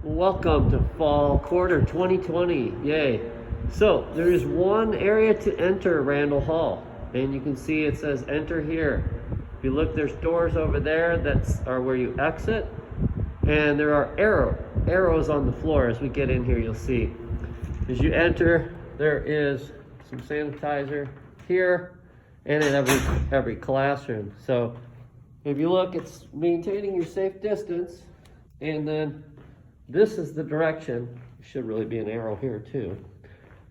Welcome to fall quarter 2020. Yay. So there is one area to enter Randall Hall, and you can see it says enter here. If you look, there's doors over there that are where you exit, and there are arrows on the floor. As we get in here, you'll see as you enter there is some sanitizer here and in every classroom. So if you look, it's maintaining your safe distance, and then this is the direction. Should really be an arrow here too.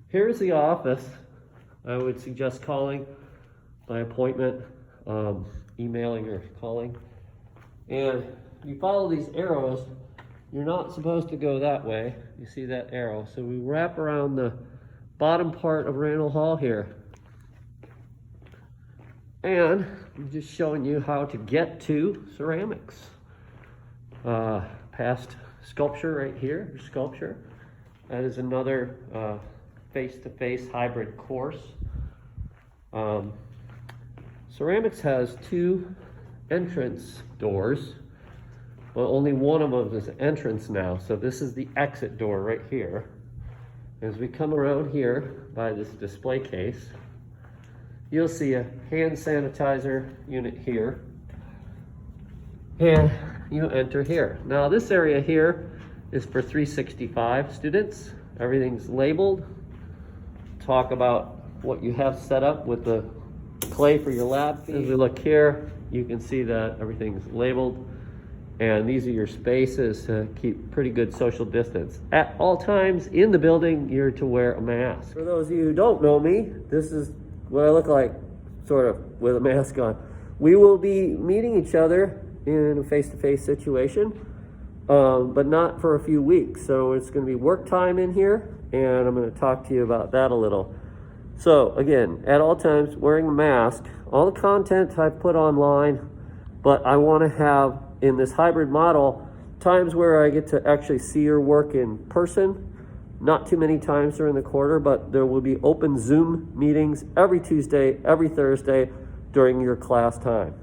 Here's the office. I would suggest calling by appointment, emailing or calling. And you follow these arrows. You're not supposed to go that way. You see that arrow. So we wrap around the bottom part of Randall Hall here. And I'm just showing you how to get to ceramics. Past sculpture right here, sculpture. That is another face-to-face hybrid course. Ceramics has two entrance doors. Well, only one of them is entrance now. So this is the exit door right here. As we come around here by this display case, you'll see a hand sanitizer unit here. And you enter here. Now this area here is for 365 students. Everything's labeled. Talk about what you have set up with the clay for your lab. As we look here, you can see that everything's labeled. And these are your spaces to keep pretty good social distance. At all times in the building, you're to wear a mask. For those of you who don't know me, this is what I look like, sort of, with a mask on. We will be meeting each other in a face-to-face situation, but not for a few weeks. So it's going to be work time in here, and I'm going to talk to you about that a little. So again, at all times, wearing a mask. All the content I've put online, but I want to have, in this hybrid model, times where I get to actually see your work in person. Not too many times during the quarter, but there will be open Zoom meetings every Tuesday, every Thursday during your class time.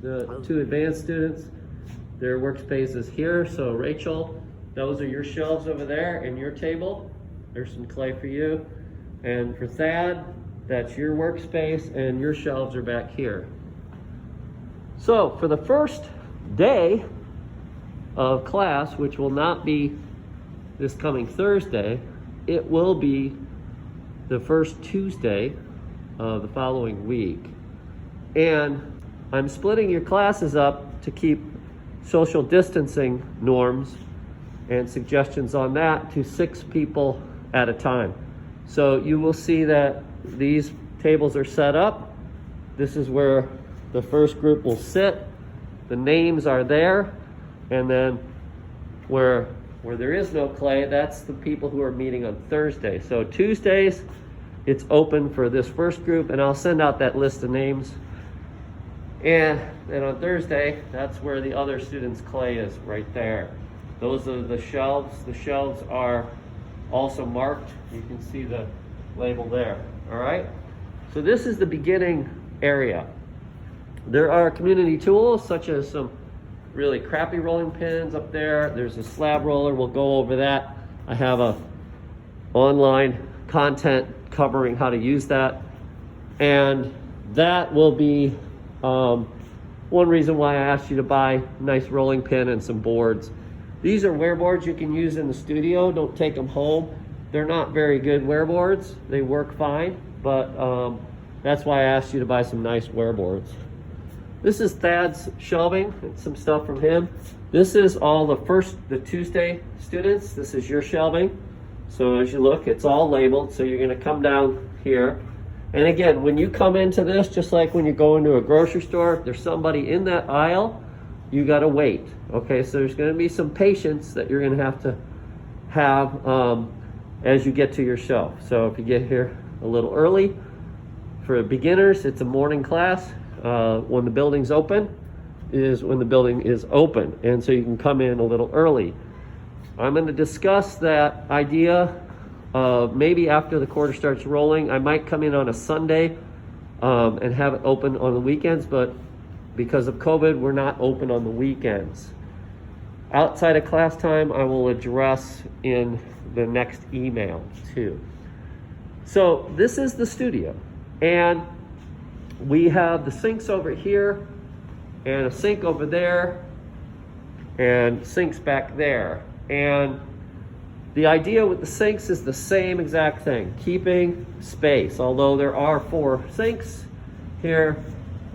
The two advanced students, their workspace is here. So Rachel, those are your shelves over there and your table. There's some clay for you. And for Thad, that's your workspace and your shelves are back here. So for the first day of class, which will not be this coming Thursday, it will be the first Tuesday of the following week. And I'm splitting your classes up to keep social distancing norms and suggestions on that to 6 people at a time. So you will see that these tables are set up. This is where the first group will sit. The names are there. And then where there is no clay, that's the people who are meeting on Thursday. So Tuesdays, it's open for this first group, and I'll send out that list of names. And then on Thursday, that's where the other students' clay is, right there. Those are the shelves. The shelves are also marked. You can see the label there, all right? So this is the beginning area. There are community tools, such as some really crappy rolling pins up there. There's a slab roller. We'll go over that. I have a online content covering how to use that. And that will be one reason why I asked you to buy a nice rolling pin and some boards. These are wear boards you can use in the studio. Don't take them home. They're not very good wear boards. They work fine, but that's why I asked you to buy some nice wear boards. This is Thad's shelving and some stuff from him. This is all the Tuesday students. This is your shelving. So as you look, it's all labeled. So you're gonna come down here. And again, when you come into this, just like when you go into a grocery store, if there's somebody in that aisle, you gotta wait. Okay, so there's gonna be some patience that you're gonna have to have as you get to your shelf. So if you get here a little early, for beginners, it's a morning class. When the building's open is when the building is open. And so you can come in a little early. I'm gonna discuss that idea maybe after the quarter starts rolling. I might come in on a Sunday and have it open on the weekends, but because of COVID, we're not open on the weekends. outside of class time, I will address in the next email too. So this is the studio, and we have the sinks over here and a sink over there and sinks back there. And the idea with the sinks is the same exact thing, keeping space. Although there are 4 sinks here,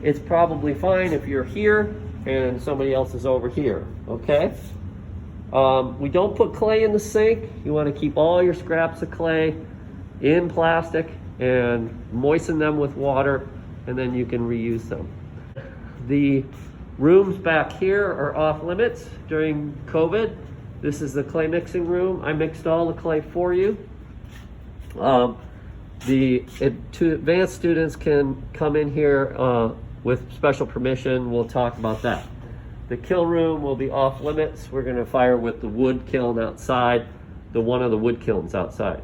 it's probably fine if you're here and somebody else is over here, okay? We don't put clay in the sink. You want to keep all your scraps of clay in plastic and moisten them with water, and then you can reuse them. The rooms back here are off limits during COVID. This is the clay mixing room. I mixed all the clay for you. Advanced students can come in here with special permission. We'll talk about that. The kiln room will be off limits. We're gonna fire with the wood kiln outside, one of the wood kilns outside.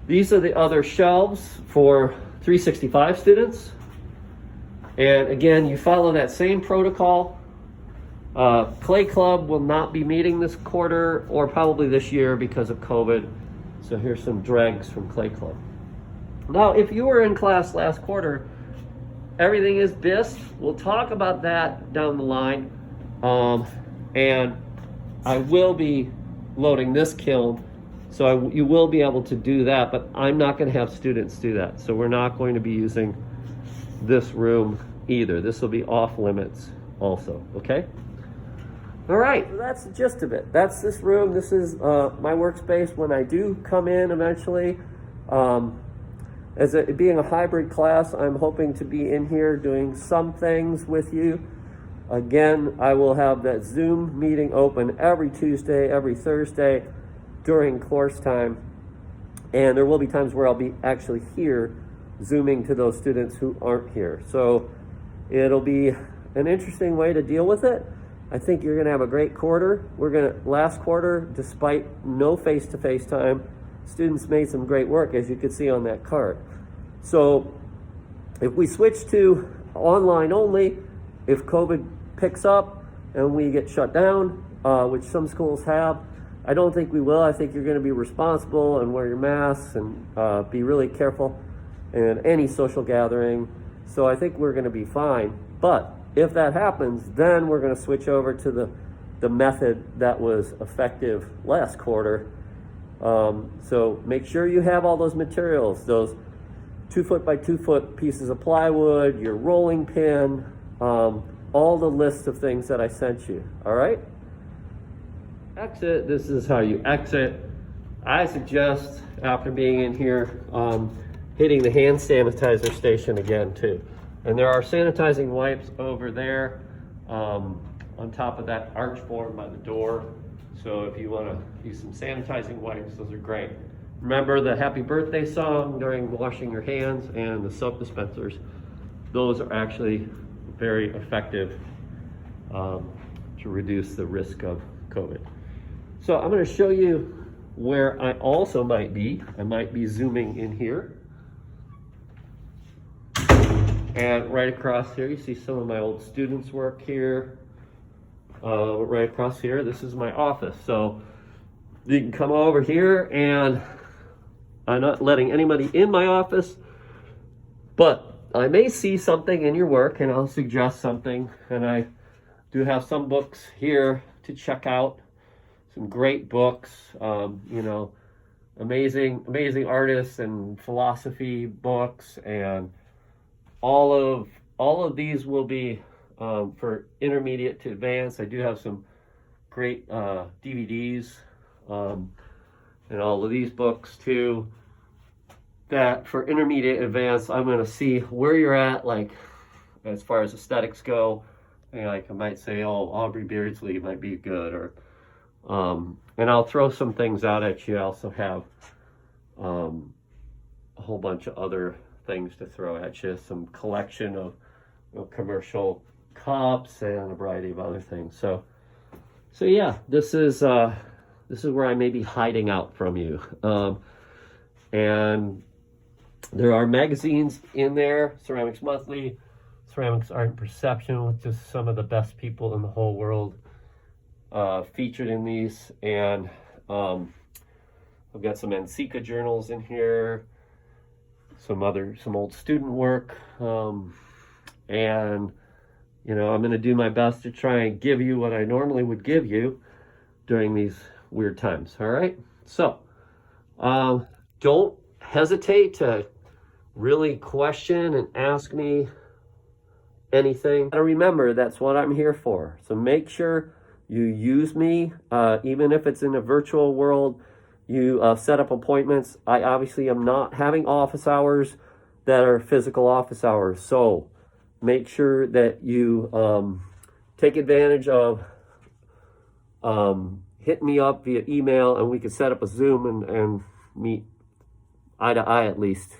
These are the other shelves for 365 students. And again, you follow that same protocol. Clay Club will not be meeting this quarter or probably this year because of COVID. So here's some dregs from Clay Club. Now, if you were in class last quarter, everything is BIST. We'll talk about that down the line. And I will be loading this kiln, so you will be able to do that, but I'm not going to have students do that. So we're not going to be using this room either. This will be off limits also, okay? All right, so that's the gist of it. That's this room. This is my workspace when I do come in eventually. Being a hybrid class, I'm hoping to be in here doing some things with you. Again, I will have that Zoom meeting open every Tuesday, every Thursday during course time. And there will be times where I'll be actually here Zooming to those students who aren't here. So it'll be an interesting way to deal with it. I think you're gonna have a great quarter. Last quarter, despite no face-to-face time, students made some great work, as you could see on that card. So if we switch to online only, if COVID picks up and we get shut down, which some schools have, I don't think we will. I think you're gonna be responsible and wear your masks and be really careful in any social gathering. So I think we're gonna be fine. But if that happens, then we're gonna switch over to the method that was effective last quarter. So make sure you have all those materials, those 2 foot by 2 foot pieces of plywood, your rolling pin, all the lists of things that I sent you, all right? Exit, this is how you exit. I suggest, after being in here, hitting the hand sanitizer station again too. And there are sanitizing wipes over there on top of that arch board by the door. So if you want to use some sanitizing wipes, those are great. Remember the happy birthday song during washing your hands and the soap dispensers. Those are actually very effective to reduce the risk of COVID. So I'm going to show you where I also might be. I might be zooming in here. And right across here, you see some of my old students' work here. Right across here, this is my office. So you can come over here, and I'm not letting anybody in my office, but I may see something in your work and I'll suggest something. And I do have some books here to check out, some great books, you know, amazing artists and philosophy books, and all of these will be for intermediate to advanced. I do have some great DVDs and all of these books too, that for intermediate advanced, I'm going to see where you're at, like as far as aesthetics go. And like I might say, oh, Aubrey Beardsley might be good, or and I'll throw some things out at you. I also have a whole bunch of other things to throw at you, some collection of commercial cups and a variety of other things. So yeah, this is where I may be hiding out from you. And there are magazines in there: Ceramics Monthly, Ceramics Art and Perception, with just some of the best people in the whole world. featured in these, and I've got some NCCA journals in here, some old student work, and you know, I'm going to do my best to try and give you what I normally would give you during these weird times. All right, so don't hesitate to really question and ask me anything. And remember, that's what I'm here for. So make sure you use me, even if it's in a virtual world. You set up appointments. I obviously am not having office hours that are physical office hours. So make sure that you take advantage of hitting me up via email, and we can set up a Zoom and meet eye to eye at least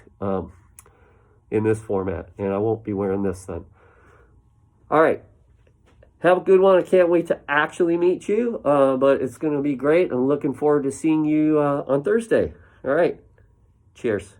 in this format. And I won't be wearing this then. All right. Have a good one. I can't wait to actually meet you, but it's going to be great. I'm looking forward to seeing you on Thursday. All right. Cheers.